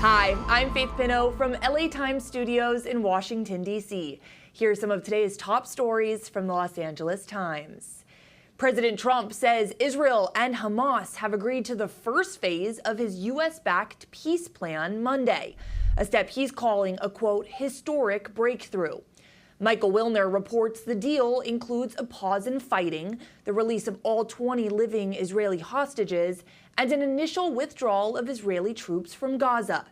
Hi, I'm Faith Pinot from LA Times Studios in Washington, D.C. Here are some of today's top stories from the Los Angeles Times. President Trump says Israel and Hamas have agreed to the first phase of his U.S.-backed peace plan Monday, a step he's calling a, quote, historic breakthrough. Michael Wilner reports the deal includes a pause in fighting, the release of all 20 living Israeli hostages, and an initial withdrawal of Israeli troops from Gaza.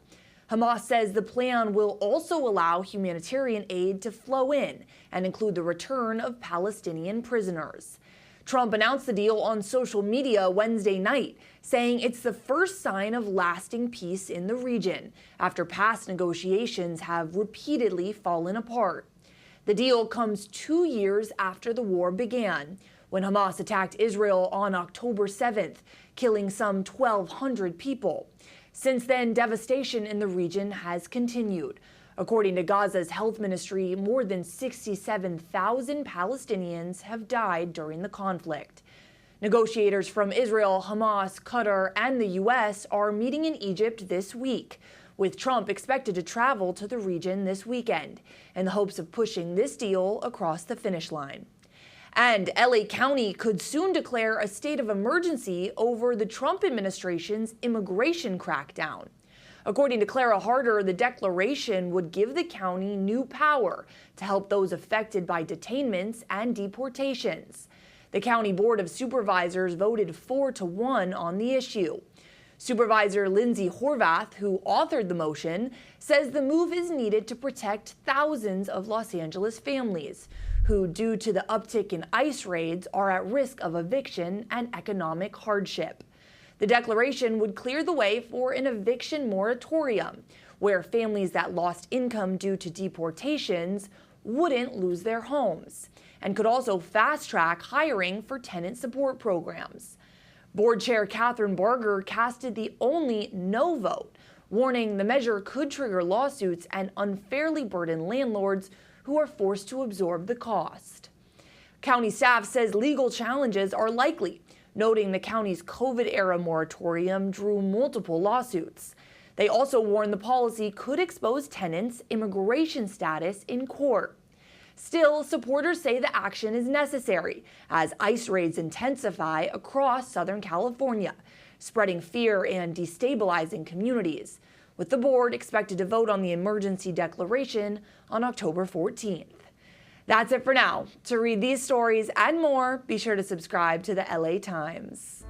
Hamas says the plan will also allow humanitarian aid to flow in and include the return of Palestinian prisoners. Trump announced the deal on social media Wednesday night, saying it's the first sign of lasting peace in the region, after past negotiations have repeatedly fallen apart. The deal comes 2 years after the war began, when Hamas attacked Israel on October 7th, killing some 1,200 people. Since then, devastation in the region has continued. According to Gaza's health ministry, more than 67,000 Palestinians have died during the conflict. Negotiators from Israel, Hamas, Qatar, and the U.S. are meeting in Egypt this week, with Trump expected to travel to the region this weekend in the hopes of pushing this deal across the finish line. And LA County could soon declare a state of emergency over the Trump administration's immigration crackdown. According to Clara Harder, the declaration would give the county new power to help those affected by detainments and deportations. The County Board of Supervisors voted 4-1 on the issue. Supervisor Lindsay Horvath, who authored the motion, says the move is needed to protect thousands of Los Angeles families who, due to the uptick in ICE raids, are at risk of eviction and economic hardship. The declaration would clear the way for an eviction moratorium, where families that lost income due to deportations wouldn't lose their homes, and could also fast-track hiring for tenant support programs. Board Chair Catherine Barger casted the only no vote, warning the measure could trigger lawsuits and unfairly burden landlords who are forced to absorb the cost. County staff says legal challenges are likely, noting the county's COVID-era moratorium drew multiple lawsuits. They also warn the policy could expose tenants' immigration status in court. Still, supporters say the action is necessary as ICE raids intensify across Southern California, spreading fear and destabilizing communities, with the board expected to vote on the emergency declaration on October 14th. That's it for now. To read these stories and more, be sure to subscribe to the LA Times.